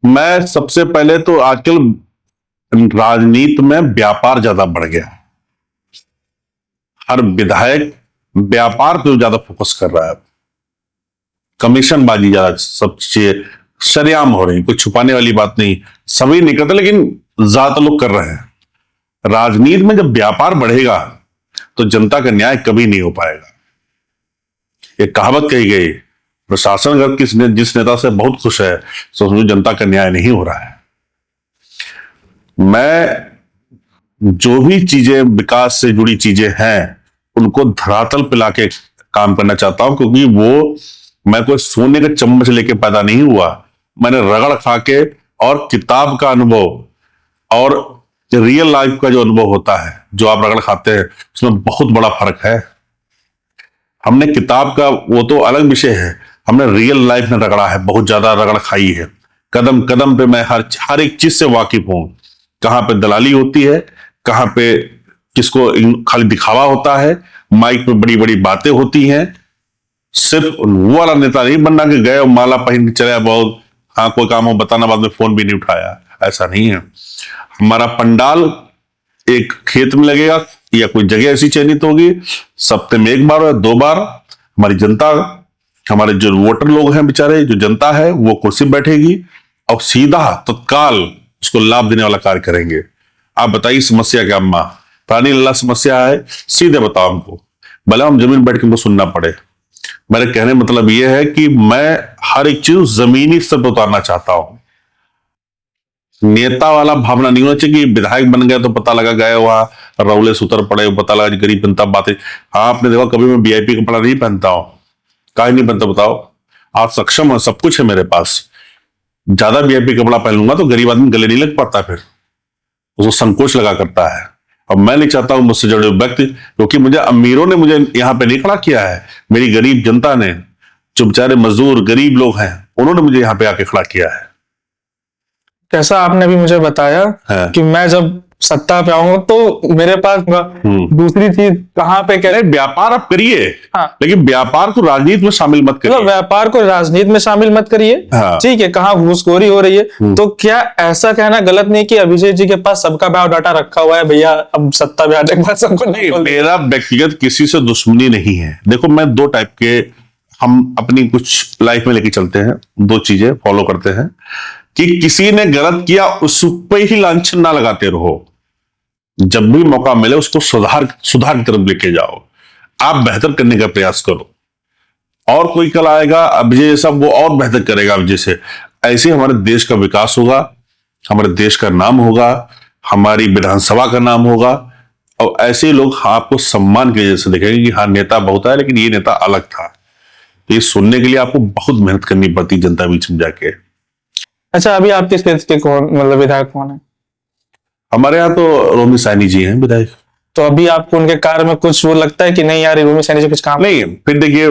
मैं सबसे पहले तो आजकल राजनीति में व्यापार ज्यादा बढ़ गया है। हर विधायक व्यापार पे ज्यादा फोकस कर रहा है, कमीशन बाजी ज्यादा, सब चीजें सरेआम हो रही, कोई छुपाने वाली बात नहीं, सभी नहीं करते लेकिन ज्यादा लोग कर रहे हैं। राजनीति में जब व्यापार बढ़ेगा तो जनता का न्याय कभी नहीं हो पाएगा। एक कहावत कही गई, प्रशासन अगर जिस नेता से बहुत खुश है तो समझो जनता का न्याय नहीं हो रहा है। मैं जो भी चीजें विकास से जुड़ी चीजें हैं उनको धरातल पे लाके काम करना चाहता हूं, क्योंकि वो मैं कोई सोने का चम्मच लेके पैदा नहीं हुआ। मैंने रगड़ खा के, और किताब का अनुभव और रियल लाइफ का जो अनुभव होता है, जो आप रगड़ खाते हैं उसमें बहुत बड़ा फर्क है। हमने किताब का वो तो अलग विषय है, हमने रियल लाइफ में रगड़ा है, बहुत ज्यादा रगड़ खाई है। कदम कदम पे मैं हर एक चीज से वाकिफ हूं, कहां पे दलाली होती है, कहां पे किसको खाली दिखावा होता है, माइक पे बड़ी बड़ी बातें होती हैं। सिर्फ वो वाला नेता नहीं बनना कि गए और माला पहन के चले, बहुत हाँ कोई काम हो बताना, बाद में फोन भी नहीं उठाया, ऐसा नहीं है। हमारा पंडाल एक खेत में लगेगा या कोई जगह ऐसी चयनित होगी, सप्ताह में एक बार या 2 बार हमारी जनता, हमारे जो वोटर लोग हैं बेचारे, जो जनता है वो कुर्सी बैठेगी और सीधा तत्काल उसको लाभ देने वाला कार्य करेंगे। आप बताइए समस्या क्या, अम्मा प्राणी लल्ला समस्या है, सीधे बताओ हमको, भले हम जमीन बैठ के हमको सुनना पड़े। मेरे कहने मतलब यह है कि मैं हर एक चीज जमीनी स्तर पर उतारना चाहता हूं। नेता वाला भावना नहीं होना चाहिए कि विधायक बन गया तो पता लगा गए वहां रौले सुतर पड़े, पता लगा गरीब जनता बातें। हाँ आपने देखा कभी मैं वीआईपी कपड़ा नहीं पहनता हूं, काहे नहीं पहनता बताओ? आप सक्षम हो, सब कुछ है मेरे पास। ज्यादा वीआईपी कपड़ा पहन लूंगा तो गरीब आदमी गले नहीं लग पाता, फिर उसको संकोच लगा करता है। और मैं नहीं चाहता हूं मुझसे जुड़े व्यक्ति, क्योंकि मुझे अमीरों ने मुझे यहां पे नहीं खड़ा किया है, मेरी गरीब जनता ने, जो बेचारे मजदूर गरीब लोग हैं उन्होंने मुझे यहाँ पे आके खड़ा किया है। कैसा आपने भी मुझे बताया हाँ। कि मैं जब सत्ता पे आऊंगा तो मेरे पास दूसरी चीज कहाँ पे कह रहे, व्यापार आप करिए, हाँ। लेकिन व्यापार को राजनीति में शामिल मत करिए। मतलब व्यापार को राजनीति में शामिल मत करिए, हाँ। ठीक है। कहाँ घूसखोरी हो रही है, तो क्या ऐसा कहना गलत नहीं कि अभिषेक जी के पास सबका बायोडाटा रखा हुआ है, भैया अब सत्ता में आने के बाद सबको नहीं, मेरा व्यक्तिगत किसी से दुश्मनी नहीं है। देखो मैं 2 टाइप के, हम अपनी कुछ लाइफ में लेके चलते हैं, 2 चीजें फॉलो करते हैं कि किसी ने गलत किया उस पर ही लांछन ना लगाते रहो। जब भी मौका मिले उसको सुधार की तरफ लेके जाओ, आप बेहतर करने का प्रयास करो। और कोई कल आएगा अभिजय जैसा, वो और बेहतर करेगा अभिजय से। ऐसे हमारे देश का विकास होगा, हमारे देश का नाम होगा, हमारी विधानसभा का नाम होगा, और ऐसे लोग आपको सम्मान के जैसे देखेंगे कि हाँ नेता बहुत है लेकिन ये नेता अलग था। तो ये सुनने के लिए आपको बहुत मेहनत करनी पड़ती जनता बीच में जाके। अच्छा, अभी आपके क्षेत्र के कौन, मतलब विधायक कौन है? हमारे यहाँ तो रोमी सैनी जी हैं विधायक। तो अभी आपको उनके कार्य में कुछ वो लगता है कि नहीं यार रोमी सैनी जी कुछ काम नहीं, फिर देखिए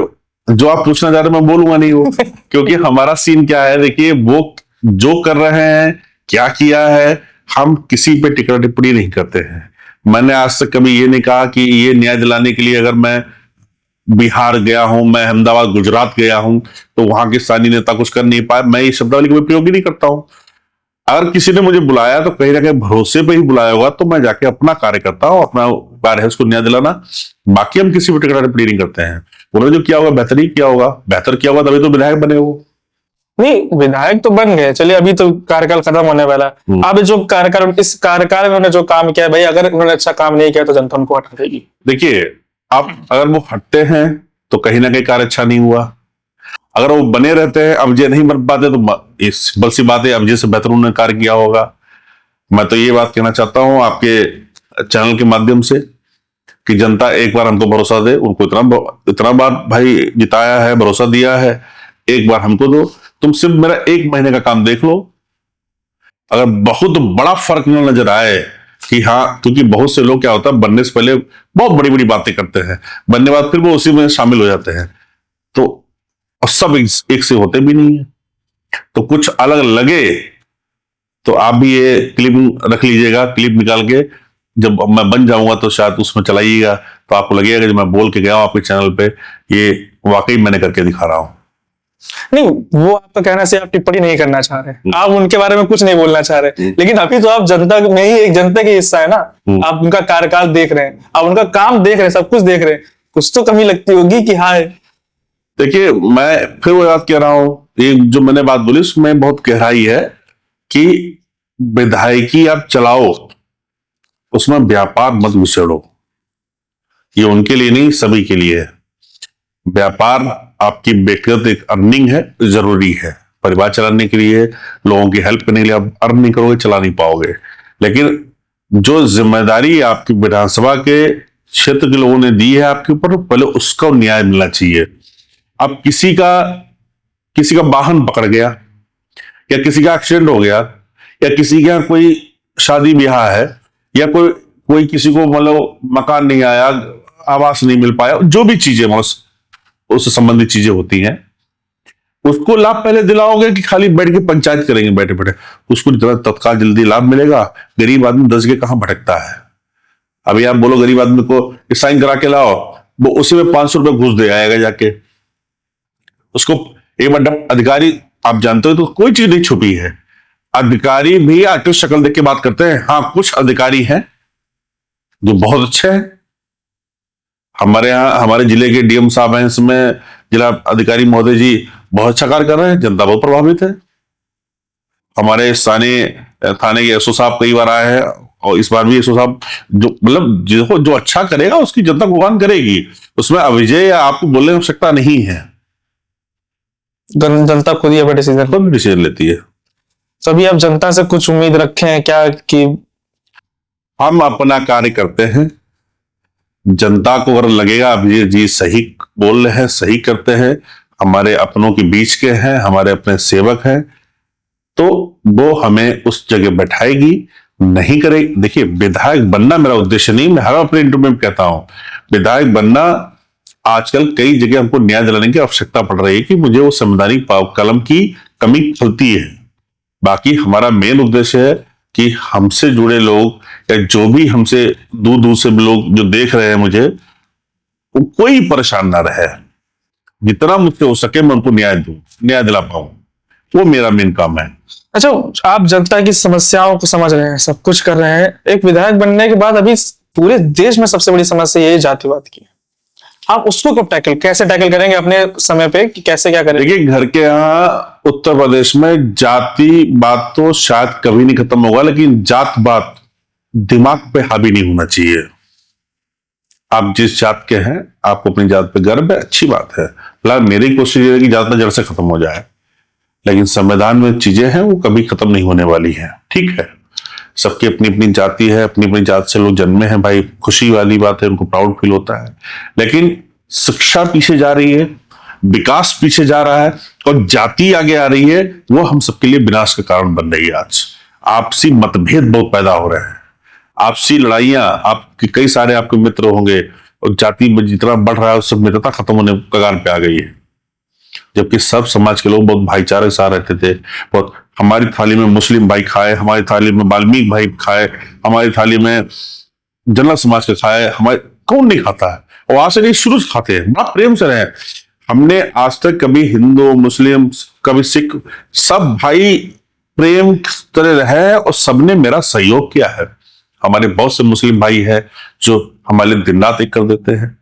जो आप पूछना चाह रहे हैं मैं बोलूंगा नहीं वो क्योंकि हमारा सीन क्या है, देखिए वो जो कर रहे हैं, क्या किया है, हम किसी पे टिप्पणी टिप्पणी नहीं करते हैं। मैंने आज तक कभी ये नहीं कहा कि ये न्याय दिलाने के लिए अगर मैं बिहार गया हूं, मैं अहमदाबाद गुजरात गया हूं तो वहां के स्थानीय नेता कुछ कर नहीं पाए, मैं ये शब्दावली कभी प्रयोग ही नहीं करता हूं। अगर किसी ने मुझे बुलाया तो कहीं ना कहीं भरोसे पे ही बुलाया होगा, तो मैं जाके अपना कार्य करता हूँ, अपना कार्य है उसको न्याय दिलाना। बाकी हम किसी भी टिप्पणी टिप्पणी नहीं करते हैं। उन्होंने जो किया होगा बेहतर ही किया होगा, बेहतर किया होगा तभी तो विधायक बने वो। नहीं, विधायक तो बन गए, चलिए अभी तो कार्यकाल खत्म होने वाला है। अब जो कार्यकाल, इस कार्यकाल में उन्होंने जो काम किया भाई, अगर उन्होंने अच्छा काम नहीं किया तो जनता उनको हटा देगी। देखिए आप अगर वो हटते हैं तो कहीं ना कहीं कार्य अच्छा नहीं हुआ, अगर वो बने रहते हैं, अब ये नहीं बन पाते, तो इस सिंपल सी बात है, अब जैसे बेहतर उन्होंने कार्य किया होगा। मैं तो ये बात कहना चाहता हूं आपके चैनल के माध्यम से कि जनता एक बार हमको भरोसा दे। उनको इतना बार भाई जिताया है, भरोसा दिया है, एक बार हमको दो। तुम सिर्फ मेरा 1 महीने का काम देख लो, अगर बहुत बड़ा फर्क न नजर आए कि हाँ, क्योंकि बहुत से लोग क्या होता है, बनने से पहले बहुत बड़ी बड़ी बातें करते हैं, बनने के बाद फिर वो उसी में शामिल हो जाते हैं, तो और सब एक से होते भी नहीं है। तो कुछ अलग लगे तो आप भी ये क्लिप रख लीजिएगा, क्लिप निकाल के जब मैं बन जाऊंगा तो शायद उसमें चलाइएगा, तो आपको लगेगा कि मैं बोल के गया हूं आपके चैनल पे, ये वाकई मैंने करके दिखा रहा हूं। नहीं, वो आपका कहना से आप टिप्पणी नहीं करना चाह रहे, आप उनके बारे में कुछ नहीं बोलना चाह रहे, लेकिन अभी तो आप जनता में ही एक जनता की हिस्सा है ना। आप उनका कार्यकाल देख रहे हैं, आप उनका काम देख रहे हैं, सब कुछ देख रहे हैं, कुछ तो कमी लगती होगी कि हाँ। देखिए, मैं फिर वो याद कह रहा हूं, ये जो मैंने बात बोली उसमें बहुत गहराई है कि विधायकी आप चलाओ, उसमें व्यापार मत घुसेड़ो। ये उनके लिए नहीं, सभी के लिए है। व्यापार आपकी व्यक्तिगत एक अर्निंग है, जरूरी है परिवार चलाने के लिए, लोगों की हेल्प करने के लिए। आप अर्न नहीं करोगे, चला नहीं पाओगे। लेकिन जो जिम्मेदारी आपकी विधानसभा के क्षेत्र के लोगों ने दी है आपके ऊपर, पहले उसका न्याय मिलना चाहिए। अब किसी का वाहन पकड़ गया, या किसी का एक्सीडेंट हो गया, या किसी का कोई शादी ब्याह है, या कोई किसी को मतलब मकान नहीं आया, आवास नहीं मिल पाया, जो भी चीजें उससे संबंधित चीजें होती हैं, उसको लाभ पहले दिलाओगे कि खाली बैठ के पंचायत करेंगे बैठे बैठे? उसको तत्काल जल्दी लाभ मिलेगा। गरीब आदमी 10 के कहां भटकता है। अभी आप बोलो गरीब आदमी को साइन करा के लाओ, वो उसी में 500 रुपए घूस दे आएगा जाके। उसको एक बार अधिकारी, आप जानते हो तो कोई चीज नहीं छुपी है, अधिकारी भी आके शक्ल देख के बात करते हैं। हाँ, कुछ अधिकारी हैं जो बहुत अच्छे हैं। हमारे यहाँ हमारे जिले के डीएम साहब हैं, इसमें जिला अधिकारी महोदय जी बहुत अच्छा कार्य कर रहे हैं, जनता बहुत प्रभावित है। हमारे स्थानीय थाने के एसओ साहब कई बार आए हैं, और इस बार भी एसओ साहब जो मतलब जो अच्छा करेगा उसकी जनता गुणगान करेगी, उसमें अविजय या आपको बोलने की आवश्यकता नहीं है। जनता खुद ही डिसीजन लेती है। तभी आप जनता से कुछ उम्मीद रखे हैं क्या कि हम अपना कार्य करते हैं, जनता को अगर लगेगा अभिजीत जी सही बोल रहे हैं, सही करते हैं, हमारे अपनों के बीच के हैं, हमारे अपने सेवक हैं, तो वो हमें उस जगह बैठाएगी। नहीं करेगी, देखिए विधायक बनना मेरा उद्देश्य नहीं, मैं हर अपने इंटरव्यू में कहता हूं, विधायक बनना आजकल कई जगह हमको न्याय दिलाने की आवश्यकता पड़ रही है कि मुझे वो संवैधानिक कलम की कमी खलती है। बाकी हमारा मेन उद्देश्य है कि हमसे जुड़े लोग या जो भी हमसे दूर दूर से लोग जो देख रहे हैं मुझे, वो कोई परेशान ना रहे। जितना मुझसे हो सके मैं उनको न्याय दिला पाऊं, वो मेरा मेन काम है। अच्छा, आप जनता की समस्याओं को समझ रहे हैं, सब कुछ कर रहे हैं। एक विधायक बनने के बाद अभी पूरे देश में सबसे बड़ी समस्या ये जातिवाद की है। आप उसको कब कैसे टैकल करेंगे अपने समय पे, कि कैसे क्या करेंगे? देखिए, घर के यहाँ उत्तर प्रदेश में जाति बात तो शायद कभी नहीं खत्म होगा, लेकिन जात बात दिमाग पे हावी नहीं होना चाहिए। आप जिस जात के हैं, आपको अपनी जात पे गर्व है, अच्छी बात है। फिलहाल मेरी कोशिश ये है कि जात ना जड़ से खत्म हो जाए, लेकिन संविधान में चीजें हैं वो कभी खत्म नहीं होने वाली हैं। ठीक है, सबकी अपनी अपनी जाति है, अपनी अपनी जात से लोग जन्मे हैं, भाई खुशी वाली बात है, उनको प्राउड फील होता है। लेकिन शिक्षा पीछे जा रही है, विकास पीछे जा रहा है, और जाति आगे आ रही है, वो हम सबके लिए विनाश का कारण बन रही है। आज आपसी मतभेद बहुत पैदा हो रहे हैं, आपसी लड़ाइयां, आपके कई सारे आपके मित्र होंगे, और जाति में जितना बढ़ रहा है उस सब मित्रता खत्म होने कगार पे आ गई है। जबकि सब समाज के लोग बहुत भाईचारे के साथ रहते थे। बहुत, हमारी थाली में मुस्लिम भाई खाए, हमारी थाली में वाल्मीकि भाई खाए, हमारी थाली में जनरल समाज के खाए, हमारे कौन नहीं खाता है? और आज से नहीं, शुरू से खाते हैं, बड़ा प्रेम से रहे। हमने आज तक कभी हिंदू मुस्लिम कभी सिख सब भाई प्रेम तरह रहे, और सबने मेरा सहयोग किया है। हमारे बहुत से मुस्लिम भाई है जो हमारे दिन रात एक कर देते हैं।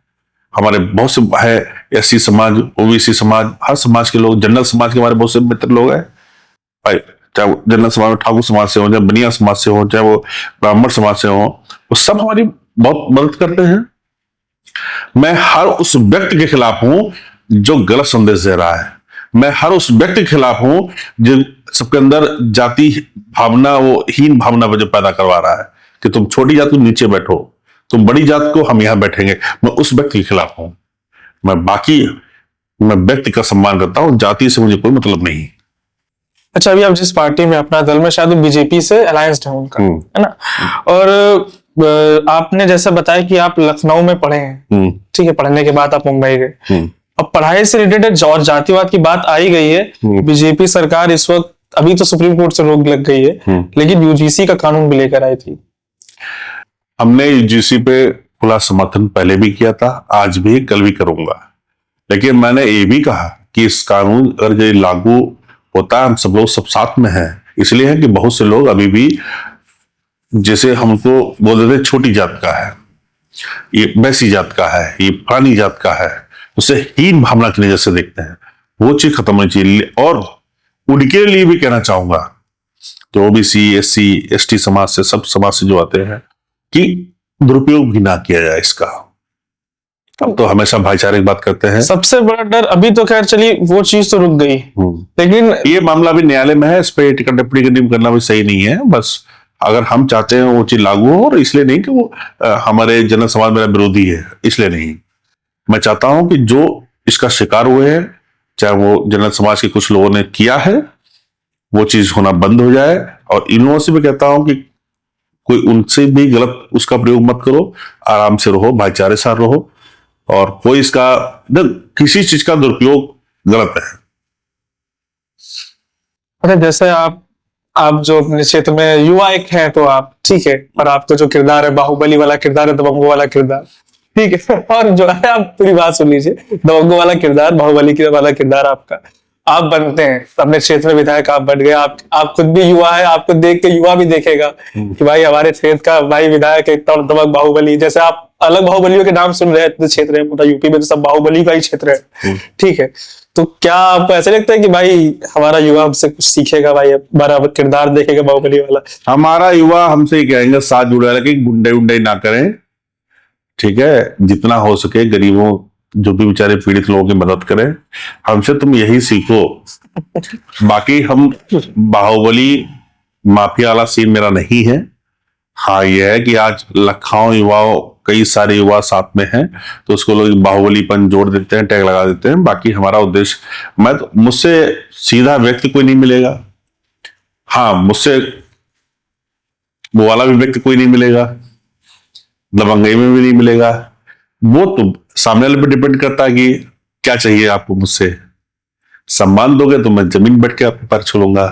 हमारे बहुत से है एससी समाज, ओबीसी समाज, हर समाज के लोग, जनरल समाज के हमारे बहुत से मित्र लोग हैं भाई, चाहे वो जनरल समाज में ठाकुर समाज से हो, चाहे बनिया समाज से हो, चाहे वो ब्राह्मण समाज से हो, वो सब हमारी बहुत मदद करते हैं। मैं हर उस व्यक्ति के खिलाफ हूं जो गलत संदेश दे रहा है, मैं हर उस व्यक्ति के खिलाफ हूं जो सबके अंदर जाति भावना, वो हीन भावना जो पैदा करवा रहा है कि तुम छोटी जात को नीचे बैठो, तुम बड़ी जात को हम यहां बैठेंगे। मैं उस व्यक्ति के खिलाफ हूं। मैं व्यक्ति का सम्मान करता हूं, जाति से मुझे कोई मतलब नहीं। अच्छा, अभी आप जिस पार्टी में, अपना दल में, शायद वो बीजेपी से अलायंस्ड है उनका, है ना? और आपने जैसा बताया कि आप लखनऊ में पढ़े हैं, ठीक है, पढ़ने के बाद आप मुंबई गए। अब पढ़ाई से रिलेटेड और जातिवाद की बात आई गई है, बीजेपी सरकार इस वक्त, अभी तो सुप्रीम कोर्ट से रोक लग गई है, लेकिन यूजीसी का कानून भी लेकर आई थी। हमने यूजीसी पे खुला समर्थन पहले भी किया था, आज भी, कल भी करूंगा। लेकिन मैंने ये भी कहा कि इस कानून अगर ये लागू होता है, हम सब लोग सब साथ में हैं। इसलिए है कि बहुत से लोग अभी भी, जैसे हमको बोल देते छोटी जात का है, ये वैसी जात का है, ये फलानी जात का है, उसे हीन भावना की नजर से देखते हैं। वो चीज खत्म होनी चाहिए। और उनके लिए भी कहना चाहूंगा, तो ओबीसी, एससी, एसटी समाज से, सब समाज से जो आते हैं, कि दुरुपयोग भी ना किया जाए इसका। तो हमेशा भाईचारे की बात करते हैं। सबसे बड़ा डर, अभी तो खैर चलिए वो चीज तो रुक गई, लेकिन ये मामला भी न्यायालय में है, इस पे टिकट टिप्पणी करना भी सही नहीं है। बस अगर हम चाहते हैं वो चीज लागू हो, और इसलिए नहीं कि वो हमारे जनरल समाज मेरा विरोधी है, इसलिए नहीं। मैं चाहता हूं कि जो इसका शिकार हुए हैं, चाहे वो जनरल समाज के कुछ लोगों ने किया है, वो चीज होना बंद हो जाए। और इन लोगों से भी कहता हूं कि कोई उनसे भी गलत उसका प्रयोग मत करो, आराम से रहो, भाईचारे साथ रहो, और कोई इसका किसी चीज का दुरुपयोग गलत है। अच्छा, जैसे आप जो अपने क्षेत्र में युवा एक हैं, तो आप ठीक है, और आपका जो किरदार है, बाहुबली वाला किरदार है, दबंगों वाला किरदार, ठीक है, और जो है, आप पूरी बात सुन लीजिए, दबंगों वाला किरदार, बाहुबली वाला किरदार आपका, आप बनते हैं अपने क्षेत्र में विधायक, आप बन गए। आप खुद भी युवा है, आपको देख के युवा भी देखेगा कि भाई हमारे क्षेत्र का भाई विधायक है, इतना दबंग बाहुबली। जैसे आप अलग बाहुबलियों के नाम सुन रहे हैं, क्षेत्र है पूरा यूपी में तो सब बाहुबली का ही क्षेत्र है, ठीक है। तो क्या आपको ऐसा लगता है कि भाई हमारा युवा हमसे कुछ सीखेगा, भाई हमारा किरदार देखेगा बाहुबली वाला? हमारा युवा हमसे ही कहेंगे, साथ जुड़े रहे, गुंडे उंडे ना करें, ठीक है। जितना हो सके गरीबों, जो भी बेचारे पीड़ित लोगों की मदद करें। हमसे तुम यही सीखो। बाकी हम बाहुबली माफिया वाला सीन मेरा नहीं है। हाँ, यह है कि आज लाखों युवाओं, कई सारे युवा साथ में हैं, तो उसको लोग बाहुबलीपन जोड़ देते हैं, टैग लगा देते हैं। बाकी हमारा उद्देश्य, मुझसे सीधा व्यक्ति कोई नहीं मिलेगा। हाँ, मुझसे वो वाला भी व्यक्ति कोई नहीं मिलेगा, दबंगई में भी नहीं मिलेगा। वो तो सामने वाले पे डिपेंड करता है कि क्या चाहिए आपको मुझसे। सम्मान दोगे तो मैं जमीन बैठ के आपके पैर छूलूंगा,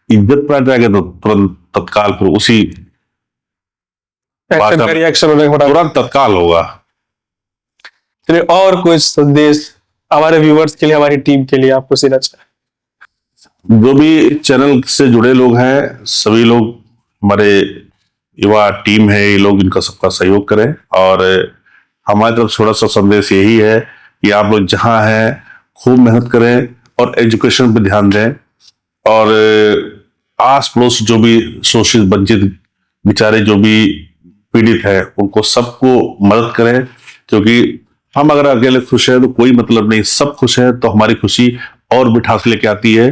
इज्जत पर जाएगा तो तुरंत तत्काल फिर उसी तुरंत तत्काल होगा। चलिए, और कुछ संदेश हमारे व्यूवर्स के लिए, हमारी टीम के लिए आपको सीधा चाहिए? जो भी चैनल से जुड़े लोग हैं, सभी लोग, हमारे युवा टीम है, ये लोग, इनका सबका सहयोग करें। और हमारी तरफ थोड़ा सा संदेश यही है कि आप लोग जहां हैं खूब मेहनत करें और एजुकेशन पे ध्यान दें। और आस पड़ोस जो भी शोषित वंचित बेचारे जो भी पीड़ित है, उनको सबको मदद करें। क्योंकि हम अगर अकेले खुश हैं तो कोई मतलब नहीं, सब खुश है तो हमारी खुशी और मिठास लेके आती है।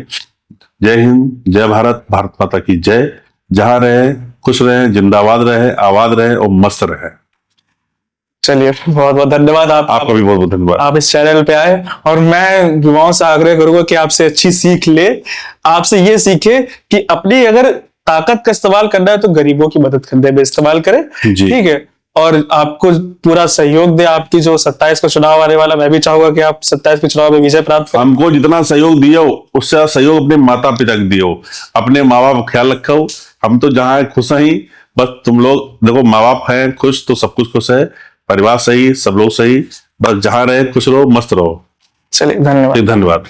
जय हिंद, जय भारत, भारत माता की जय। जहां रहे खुश रहे, जिंदाबाद रहे, आबाद रहे और मस्त रहे। चलिए, बहुत बहुत धन्यवाद। आपका भी बहुत बहुत धन्यवाद। आप इस चैनल पे आए, और मैं युवाओं से आग्रह करूंगा कि आपसे अच्छी सीख ले, आपसे ये सीखे कि अपनी अगर ताकत का इस्तेमाल करना है तो गरीबों की मदद करने में इस्तेमाल करें, ठीक है। और आपको पूरा सहयोग दे। आपकी जो 27 का चुनाव आने वाला, मैं भी चाहूंगा कि आप 27 के चुनाव में विजय प्राप्त करें। हमको जितना सहयोग दियो, उससे सहयोग अपने माता पिता को दियो, अपने माँ बाप का ख्याल रखो। हम तो जहां खुश हैं, बस तुम लोग देखो, माँ बाप हैं खुश तो सब कुछ खुश है, परिवार सही, सब लोग सही, बस जहां रहे खुश रहो, मस्त रहो। चलिए, धन्यवाद। धन्यवाद।